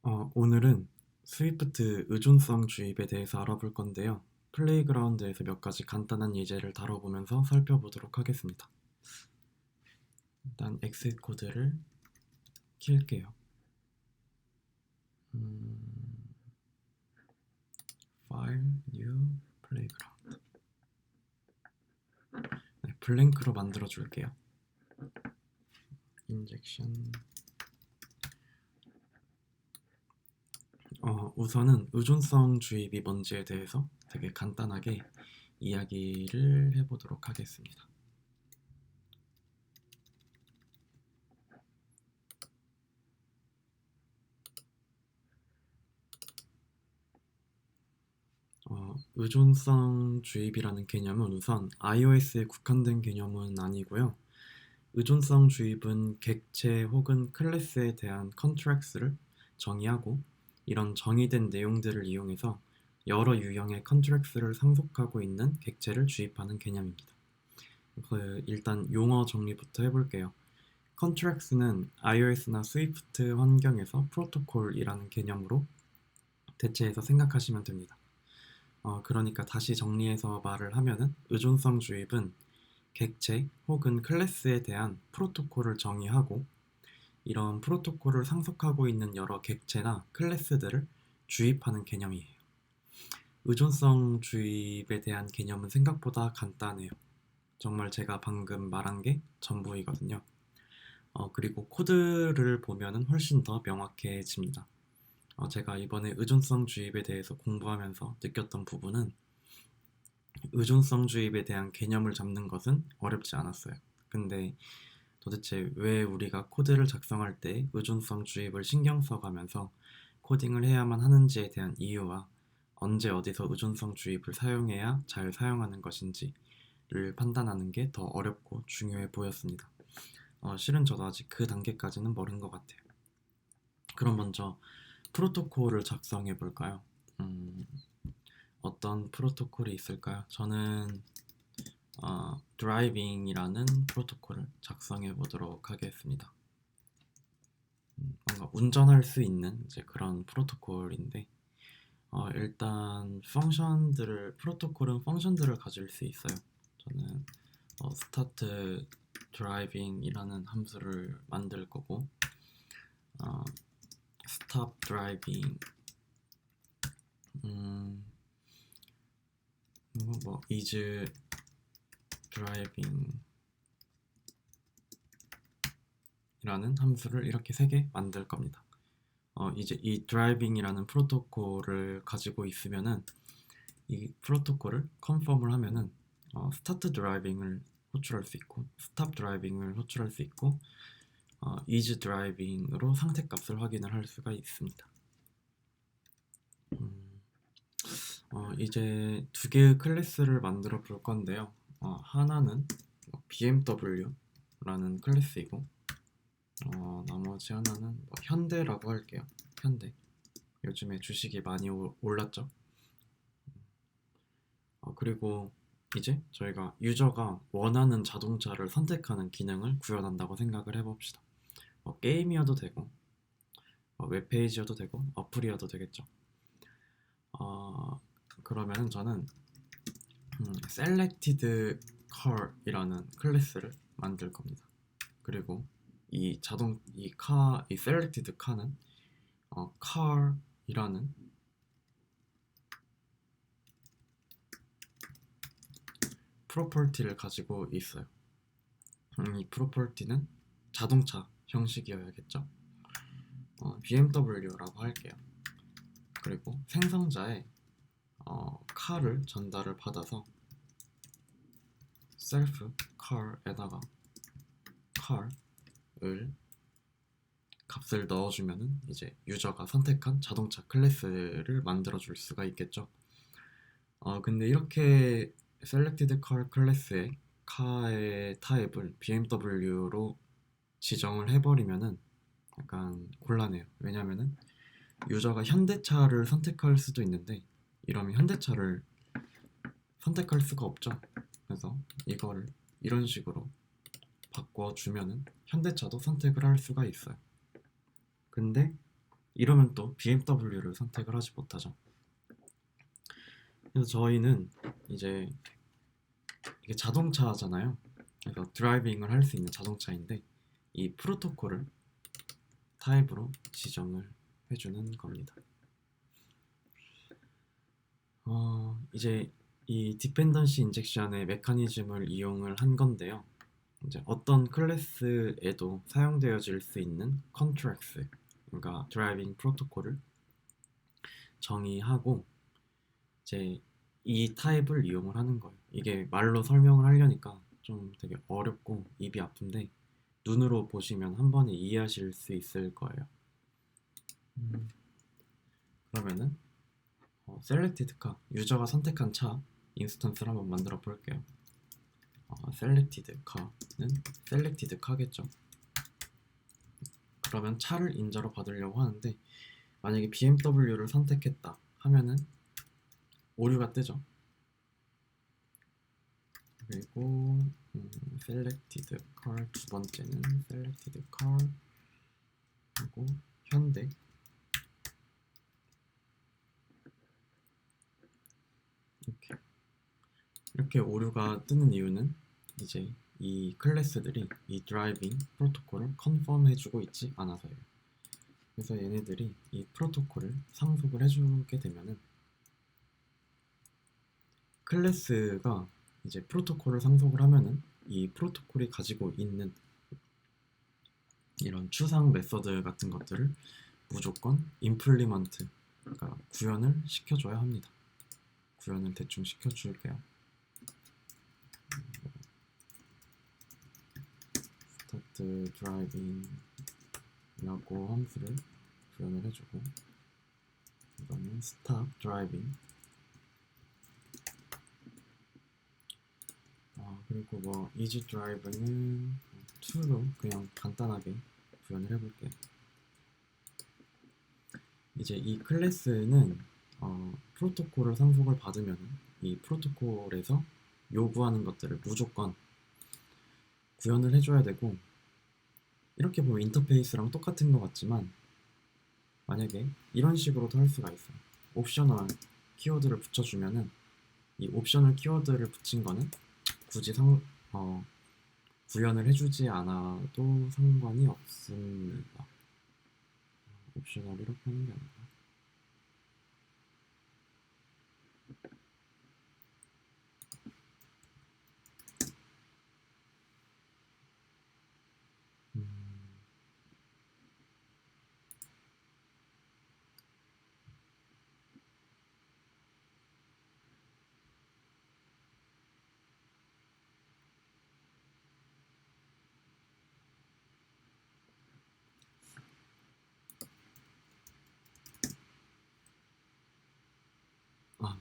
오늘은 스위프트 의존성 주입에 대해서 알아볼 건데요. 플레이그라운드에서 몇 가지 간단한 예제를 다뤄보면서 살펴보도록 하겠습니다. 일단 엑sit 코드를 킬게요. 파일, 뉴, 플레이그라운드. 네, 블랭크로 만들어 줄게요. 인젝션. 우선은 의존성 주입이 뭔지에 대해서 되게 간단하게 이야기를 해보도록 하겠습니다. 의존성 주입이라는 개념은 우선 iOS에 국한된 개념은 아니고요. 의존성 주입은 객체 혹은 클래스에 대한 컨트랙스를 정의하고 이런 정의된 내용들을 이용해서 여러 유형의 컨트랙스를 상속하고 있는 객체를 주입하는 개념입니다. 일단 용어 정리부터 해볼게요. 컨트랙스는 iOS나 스위프트 환경에서 프로토콜이라는 개념으로 대체해서 생각하시면 됩니다. 그러니까 다시 정리해서 말을 하면은 의존성 주입은 객체 혹은 클래스에 대한 프로토콜을 정의하고 이런 프로토콜을 상속하고 있는 여러 객체나 클래스들을 주입하는 개념이에요. 의존성 주입에 대한 개념은 생각보다 간단해요. 정말 제가 방금 말한 게 전부이거든요. 그리고 코드를 보면은 훨씬 더 명확해집니다. 제가 이번에 의존성 주입에 대해서 공부하면서 느꼈던 부분은 의존성 주입에 대한 개념을 잡는 것은 어렵지 않았어요. 근데 도대체 왜 우리가 코드를 작성할 때 의존성 주입을 신경 써가면서 코딩을 해야만 하는지에 대한 이유와 언제 어디서 의존성 주입을 사용해야 잘 사용하는 것인지를 판단하는 게 더 어렵고 중요해 보였습니다. 실은 저도 아직 그 단계까지는 멀은 것 같아요. 그럼 먼저 프로토콜을 작성해 볼까요? 어떤 프로토콜이 있을까요? 저는 드라이빙이라는 프로토콜을 작성해 보도록 하겠습니다. 뭔가 운전할 수 있는 이제 그런 프로토콜인데 일단 프로토콜은 펑션들을 가질 수 있어요. 저는 start driving이라는 함수를 만들 거고 stop driving is driving 이라는 함수를 이렇게 3개 만들 겁니다. 이제 이 driving이라는 프로토콜을 가지고 있으면은 이 프로토콜을 컨펌을 하면은 start driving을 호출할 수 있고 stop driving을 호출할 수 있고 is driving으로 상태값을 확인을 할 수가 있습니다. 이제 2개의 클래스를 만들어 볼 건데요. 하나는 BMW라는 클래스이고 나머지 하나는 현대라고 할게요. 현대. 요즘에 주식이 많이 올랐죠. 그리고 이제 저희가 유저가 원하는 자동차를 선택하는 기능을 구현한다고 생각을 해봅시다. 게임이어도 되고 웹페이지여도 되고 어플이어도 되겠죠. 그러면 저는 selected car이라는 클래스를 만들 겁니다. 그리고 이 selected car는 car이라는 프로퍼티를 가지고 있어요. 이 프로퍼티는 자동차 형식이어야겠죠. BMW라고 할게요. 그리고 생성자에 car을 전달을 받아서 self car에다가 car을 값을 넣어주면은 이제 유저가 선택한 자동차 클래스를 만들어줄 수가 있겠죠. 근데 이렇게 selected car 클래스의 car의 타입을 BMW로 지정을 해버리면은 약간 곤란해요. 왜냐면은 유저가 현대차를 선택할 수도 있는데 이러면 현대차를 선택할 수가 없죠. 그래서 이거를 이런 식으로 바꿔주면은 현대차도 선택을 할 수가 있어요. 근데 이러면 또 BMW를 선택을 하지 못하죠. 그래서 저희는 이제 이게 자동차잖아요. 그래서 드라이빙을 할 수 있는 자동차인데 이 프로토콜을 타입으로 지정을 해주는 겁니다. 이제 이 디펜던시 인젝션의 메커니즘을 이용을 한 건데요. 이제 어떤 클래스에도 사용되어질 수 있는 컨트랙스, 그러니까 드라이빙 프로토콜을 정의하고 이제 이 타입을 이용을 하는 거예요. 이게 말로 설명을 하려니까 좀 되게 어렵고 입이 아픈데 눈으로 보시면 한 번에 이해하실 수 있을 거예요. 그러면은 selected car, 유저가 선택한 차 인스턴스를 한번 만들어 볼게요. selected car는 selected car겠죠. 그러면 차를 인자로 받으려고 하는데 만약에 BMW를 선택했다 하면은 오류가 뜨죠. 그리고 selected car 두 번째는 selected car 그리고 현대 이렇게 오류가 뜨는 이유는 이제 이 클래스들이 이 드라이빙 프로토콜을 컨펌 해주고 있지 않아서예요. 그래서 얘네들이 이 프로토콜을 상속을 해주게 되면은 클래스가 이제 프로토콜을 상속을 하면은 이 프로토콜이 가지고 있는 이런 추상 메서드 같은 것들을 무조건 임플리먼트, 그러니까 구현을 시켜줘야 합니다. 구현을 대충 시켜줄게요. 스타트 드라이빙이라고 함수를 구현을 해주고 이거는 스탑 드라이빙 그리고 뭐 이지 드라이브는 2로 그냥 간단하게 구현을 해볼게요. 이제 이 클래스는 프로토콜을 상속을 받으면 이 프로토콜에서 요구하는 것들을 무조건 구현을 해줘야 되고 이렇게 보면 인터페이스랑 똑같은 것 같지만 만약에 이런 식으로도 할 수가 있어요. 옵셔널 키워드를 붙여주면은 이 옵셔널 키워드를 붙인 거는 굳이 구현을 해주지 않아도 상관이 없습니다. 옵셔널 이렇게 하는 게 아니라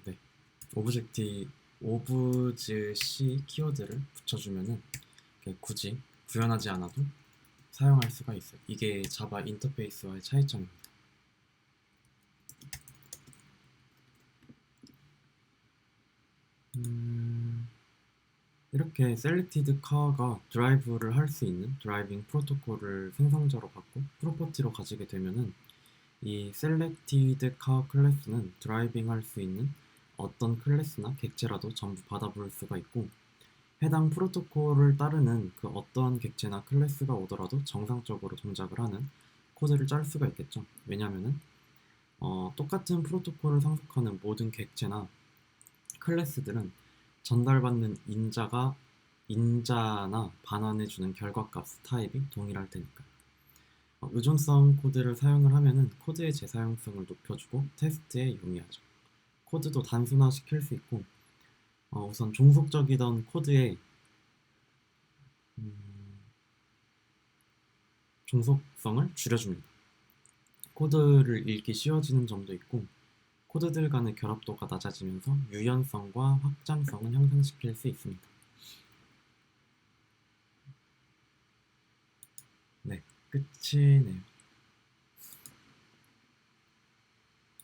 네. 오브즈 C 키워드를 붙여주면은 굳이 구현하지 않아도 사용할 수가 있어요. 이게 자바 인터페이스와의 차이점입니다. 이렇게 selected car가 드라이브를 할 수 있는 드라이빙 프로토콜을 생성자로 갖고 프로퍼티로 가지게 되면은 이 selected car 클래스는 드라이빙 할 수 있는 어떤 클래스나 객체라도 전부 받아볼 수가 있고 해당 프로토콜을 따르는 그 어떠한 객체나 클래스가 오더라도 정상적으로 동작을 하는 코드를 짤 수가 있겠죠. 왜냐면은 똑같은 프로토콜을 상속하는 모든 객체나 클래스들은 전달받는 인자나 반환해주는 결과값 타입이 동일할 테니까. 의존성 코드를 사용을 하면은 코드의 재사용성을 높여주고 테스트에 용이하죠. 코드도 단순화시킬 수 있고 우선 종속적이던 코드의 종속성을 줄여줍니다. 코드를 읽기 쉬워지는 점도 있고 코드들 간의 결합도가 낮아지면서 유연성과 확장성을 향상시킬 수 있습니다. 네, 끝이네요.